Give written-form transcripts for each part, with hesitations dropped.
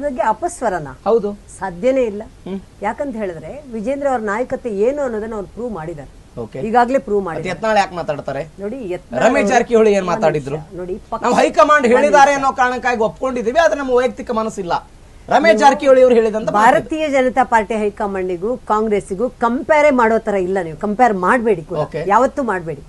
ಬಗ್ಗೆ ಅಪಸ್ವರನ ಹೌದು ಸಾಧ್ಯನೇ ಇಲ್ಲ. ಯಾಕಂತ ಹೇಳಿದ್ರೆ ವಿಜೇಂದ್ರ ಅವರ ನಾಯಕತೆ ಏನು ಅನ್ನೋದನ್ನ ಅವ್ರು ಪ್ರೂವ್ ಮಾಡಿದ್ದಾರೆ. ಓಕೆ, ಈಗಾಗಲೇ ಪ್ರೂವ್ ಮಾಡಿದ್ದಾರೆ. ಯತ್ನಾಳ್ ಯಾಕೆ ಮಾತಾಡ್ತಾರೆ ನೋಡಿ, ರಮೇಶ್ ಜಾರಕಿಹೊಳಿ ಏನ್ ಮಾತಾಡಿದ್ರು ನೋಡಿ, ನಾವು ಹೈಕಮಾಂಡ್ ಹೇಳಿದ್ದಾರೆ ಅನ್ನೋ ಕಾರಣಕ್ಕಾಗಿ ಒಪ್ಕೊಂಡಿದೀವಿ, ಆದ್ರೆ ನಮ್ಮ ವೈಯಕ್ತಿಕ ಮನಸ್ಸಿಲ್ಲ. ರಮೇಶ್ ಜಾರಕಿಹೊಳಿ ಅವರು ಹೇಳಿದಂತ ಭಾರತೀಯ ಜನತಾ ಪಾರ್ಟಿ ಹೈಕಮಾಂಡಿಗೂ ಕಾಂಗ್ರೆಸ್ಸಿಗೂ ಕಂಪೇರ್ ಮಾಡೋ ತರ ಇಲ್ಲ. ನೀವು ಕಂಪೇರ್ ಮಾಡಬೇಡಿ, ಯಾವತ್ತೂ ಮಾಡಬೇಡಿ.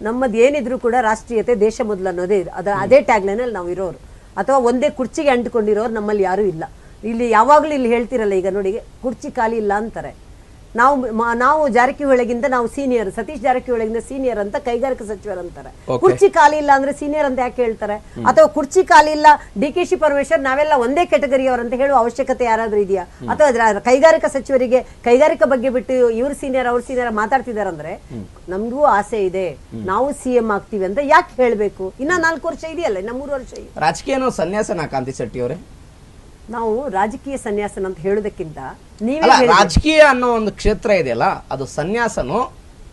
ನಮ್ಮದು ಏನಿದ್ರು ಕೂಡ ರಾಷ್ಟ್ರೀಯತೆ, ದೇಶ ಮೊದಲು ಅನ್ನೋದೇ ಅದೇ ಟ್ಯಾಗ್ಲೈನ್ ಅಲ್ಲಿ ನಾವು ಇರೋರು, ಅಥವಾ ಒಂದೇ ಕುರ್ಚಿಗೆ ಅಂಟಿಕೊಂಡಿರೋರು ನಮ್ಮಲ್ಲಿ ಯಾರು ಇಲ್ಲ. ಇಲ್ಲಿ ಯಾವಾಗ್ಲೂ ಇಲ್ಲಿ ಹೇಳ್ತಿರಲ್ಲ, ಈಗ ನೋಡಿ ಕುರ್ಚಿ ಖಾಲಿ ಇಲ್ಲ ಅಂತಾರೆ. ನಾವು ಜಾರಕಿಹೊಳಿಗಿಂತ ನಾವು ಸೀನಿಯರ್, ಸತೀಶ್ ಜಾರಕಿಹೊಳಿಗಿಂತ ಸೀನಿಯರ್ ಅಂತ ಕೈಗಾರಿಕಾ ಸಚಿವರು ಅಂತಾರೆ. ಕುರ್ಚಿ ಖಾಲಿ ಇಲ್ಲ ಅಂದ್ರೆ ಸೀನಿಯರ್ ಅಂತ ಯಾಕೆ ಹೇಳ್ತಾರೆ? ಅಥವಾ ಕುರ್ಚಿ ಖಾಲಿ ಇಲ್ಲ, ಡಿ.ಕೆ.ಶಿ. ಪರಮೇಶ್ವರ್ ನಾವೆಲ್ಲ ಒಂದೇ ಕ್ಯಾಟಗರಿಯವರಂತ ಹೇಳುವ ಅವಶ್ಯಕತೆ ಯಾರಾದ್ರೂ ಇದೆಯಾ? ಅಥವಾ ಕೈಗಾರಿಕಾ ಸಚಿವರಿಗೆ ಕೈಗಾರಿಕಾ ಬಗ್ಗೆ ಬಿಟ್ಟು ಇವ್ರು ಸೀನಿಯರ್ ಅವ್ರು ಸೀನಿಯರ್ ಮಾತಾಡ್ತಿದಾರಂದ್ರೆ ನಮ್ಗೂ ಆಸೆ ಇದೆ, ನಾವು ಸಿಎಂ ಆಗ್ತೀವಿ ಅಂತ ಯಾಕೆ ಹೇಳ್ಬೇಕು? ಇನ್ನ 4 ವರ್ಷ ಇದೆಯಲ್ಲ, ಇನ್ನ 3 ವರ್ಷ ಇದೆ. ರಾಜಕೀಯ ಸನ್ಯಾಸನ ಕಾಂತಿ ಶೆಟ್ಟಿ ಅವರೇ? ನಾವು ರಾಜಕೀಯ ಸನ್ಯಾಸನ ಅಂತ ಹೇಳೋದಕ್ಕಿಂತ ರಾಜಕೀಯ ಅನ್ನೋ ಒಂದು ಕ್ಷೇತ್ರ ಇದೆಯಲ್ಲ, ಅದು ಸನ್ಯಾಸನೋ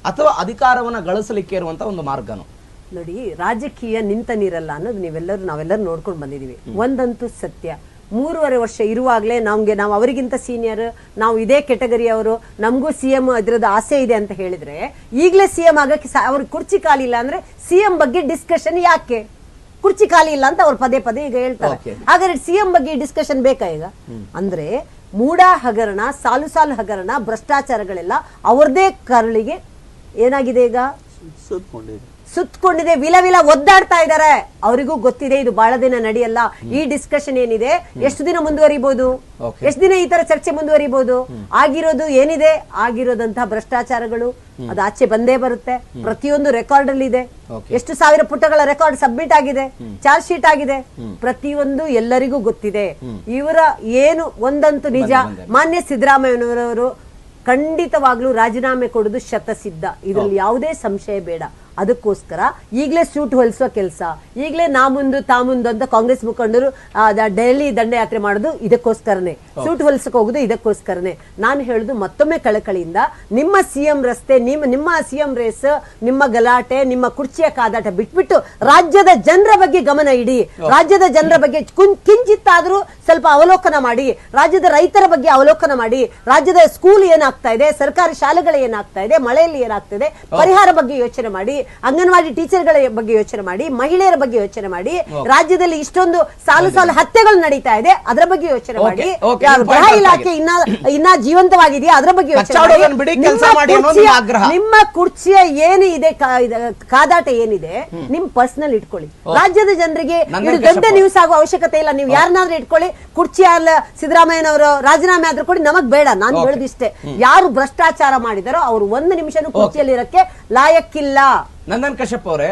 ಅಥವಾ ಅಧಿಕಾರವನ್ನ ಗಳಿಸಲಿಕ್ಕೆ ಇರುವಂತ ಒಂದು ಮಾರ್ಗನೋ? ನೋಡಿ, ರಾಜಕೀಯ ನಿಂತ ನೀರಲ್ಲ ಅನ್ನೋದು ನಾವೆಲ್ಲರೂ ನೋಡ್ಕೊಂಡು ಬಂದಿದೀವಿ. ಒಂದಂತೂ ಸತ್ಯ, 3.5 ವರ್ಷ ಇರುವಾಗಲೇ ನಾವು ಅವರಿಗಿಂತ ಸೀನಿಯರ್, ನಾವು ಇದೇ ಕೆಟಗರಿಯವರು, ನಮಗೂ ಸಿಎಂ ಅದರದ್ದು ಆಸೆ ಇದೆ ಅಂತ ಹೇಳಿದ್ರೆ, ಈಗಲೇ ಸಿಎಂ ಆಗಕ್ಕೆ ಅವ್ರಿಗೆ ಕುರ್ಚಿ ಖಾಲಿ ಇಲ್ಲ ಅಂದ್ರೆ ಸಿಎಂ ಬಗ್ಗೆ ಡಿಸ್ಕಷನ್ ಯಾಕೆ? ಕುರ್ಚಿ ಖಾಲಿ ಇಲ್ಲ ಅಂತ ಅವ್ರು ಪದೇ ಈಗ ಹೇಳ್ತಾರೆ. ಹಾಗಾದ್ರೆ ಸಿಎಂ ಬಗ್ಗೆ ಡಿಸ್ಕಷನ್ ಬೇಕಾ ಈಗ? ಅಂದ್ರೆ ಮೂಡ ಹಗರಣ, ಸಾಲು ಹಗರಣ, ಭ್ರಷ್ಟಾಚಾರಗಳೆಲ್ಲ ಅವ್ರದೇ ಕರಳಿಗೆ ಏನಾಗಿದೆ, ಈಗ ಸುತ್ತಕೊಂಡಿದೆ, ವಿಲ ಒದ್ದಾಡ್ತಾ ಇದ್ದಾರೆ. ಅವರಿಗೂ ಗೊತ್ತಿದೆ ಇದು ಬಹಳ ದಿನ ನಡೆಯಲ್ಲ. ಈ ಡಿಸ್ಕಷನ್ ಏನಿದೆ ಎಷ್ಟು ದಿನ ಮುಂದುವರಿಬಹುದು, ಎಷ್ಟು ದಿನ ಈ ತರ ಚರ್ಚೆ ಮುಂದುವರಿಬಹುದು? ಆಗಿರೋದು ಏನಿದೆ, ಆಗಿರೋದಂತಹ ಭ್ರಷ್ಟಾಚಾರಗಳು ಅದು ಆಚೆ ಬಂದೇ ಬರುತ್ತೆ. ಪ್ರತಿಯೊಂದು ರೆಕಾರ್ಡ್ ಅಲ್ಲಿ ಇದೆ. ಎಷ್ಟು ಸಾವಿರ ಪುಟಗಳ ರೆಕಾರ್ಡ್ ಸಬ್ಮಿಟ್ ಆಗಿದೆ, ಚಾರ್ಜ್ ಶೀಟ್ ಆಗಿದೆ, ಪ್ರತಿಯೊಂದು ಎಲ್ಲರಿಗೂ ಗೊತ್ತಿದೆ. ಇವರ ಏನು ಒಂದಂತೂ ನಿಜ, ಮಾನ್ಯ ಸಿದ್ದರಾಮಯ್ಯನವರವರು ಖಂಡಿತವಾಗ್ಲೂ ರಾಜೀನಾಮೆ ಕೊಡುದು ಶತಸಿದ್ಧ, ಇದರಲ್ಲಿ ಯಾವುದೇ ಸಂಶಯ ಬೇಡ. ಅದಕ್ಕೋಸ್ಕರ ಈಗಲೇ ಸೂಟ್ ಹೊಲಿಸುವ ಕೆಲಸ, ಈಗಲೇ ನಾ ಮುಂದು ತಾ ಮುಂದು ಅಂತ ಕಾಂಗ್ರೆಸ್ ಮುಖಂಡರು ಡೆಲ್ಲಿ ದಂಡಯಾತ್ರೆ ಮಾಡೋದು ಇದಕ್ಕೋಸ್ಕರನೇ, ಸೂಟ್ ಹೊಲಿಸಕ್ಕೆ ಹೋಗುದು ಇದಕ್ಕೋಸ್ಕರನೇ. ನಾನು ಹೇಳುದು ಮತ್ತೊಮ್ಮೆ ಕಳಕಳಿಯಿಂದ, ನಿಮ್ಮ ಸಿಎಂ ರಸ್ತೆ, ನಿಮ್ಮ ಸಿಎಂ ರೇಸ್, ನಿಮ್ಮ ಗಲಾಟೆ, ನಿಮ್ಮ ಕುರ್ಚಿಯ ಕಾದಾಟ ಬಿಟ್ಬಿಟ್ಟು ರಾಜ್ಯದ ಜನರ ಬಗ್ಗೆ ಗಮನ ಇಡಿ. ರಾಜ್ಯದ ಜನರ ಬಗ್ಗೆ ಕಿಂಚಿತ್ತಾದ್ರೂ ಸ್ವಲ್ಪ ಅವಲೋಕನ ಮಾಡಿ. ರಾಜ್ಯದ ರೈತರ ಬಗ್ಗೆ ಅವಲೋಕನ ಮಾಡಿ. ರಾಜ್ಯದ ಸ್ಕೂಲ್ ಏನಾಗ್ತಾ ಇದೆ, ಸರ್ಕಾರಿ ಶಾಲೆಗಳು ಏನಾಗ್ತಾ ಇದೆ, ಮಳೆಯಲ್ಲಿ ಏನಾಗ್ತಾ ಇದೆ, ಪರಿಹಾರ ಬಗ್ಗೆ ಯೋಚನೆ ಮಾಡಿ. ಅಂಗನವಾಡಿ ಟೀಚರ್ಗಳ ಬಗ್ಗೆ ಯೋಚನೆ ಮಾಡಿ. ಮಹಿಳೆಯರ ಬಗ್ಗೆ ಯೋಚನೆ ಮಾಡಿ. ರಾಜ್ಯದಲ್ಲಿ ಇಷ್ಟೊಂದು ಸಾಲು ಹತ್ಯೆಗಳು ನಡೀತಾ ಇದೆ, ಅದರ ಬಗ್ಗೆ ಯೋಚನೆ ಮಾಡಿ. ಗೃಹ ಇಲಾಖೆ ಇನ್ನ ಜೀವಂತವಾಗಿದೆಯಾ, ಅದರ ಬಗ್ಗೆ ಯೋಚನೆ ಮಾಡಿ. ನಿಮ್ಮ ಕುರ್ಚಿಯ ಏನು ಇದೆ, ಕಾದಾಟ ಏನಿದೆ, ನಿಮ್ ಪರ್ಸನಲ್ ಇಟ್ಕೊಳ್ಳಿ. ರಾಜ್ಯದ ಜನರಿಗೆ ದೊಡ್ಡ ನ್ಯೂಸ್ ಆಗುವ ಅವಶ್ಯಕತೆ ಇಲ್ಲ. ನೀವು ಯಾರನ್ನಾದ್ರೂ ಇಟ್ಕೊಳ್ಳಿ, ಕುರ್ಚಿ ಅಲ್ಲ ಸಿದ್ದರಾಮಯ್ಯನವರು ರಾಜೀನಾಮೆ ಆದ್ರೂ ಕೊಡಿ, ನಮಗ್ ಬೇಡ. ನಾನು ಹೇಳುದಿಷ್ಟೇ, ಯಾರು ಭ್ರಷ್ಟಾಚಾರ ಮಾಡಿದಾರೋ ಅವರು 1 ನಿಮಿಷನೂ ಕುರ್ಚಿಯಲ್ಲಿ ಇರಕ್ಕೆ ಲಾಯಕ್ಕಿಲ್ಲ. ನಂದನ್ ಕಶ್ಯಪ್ ಅವರೇ,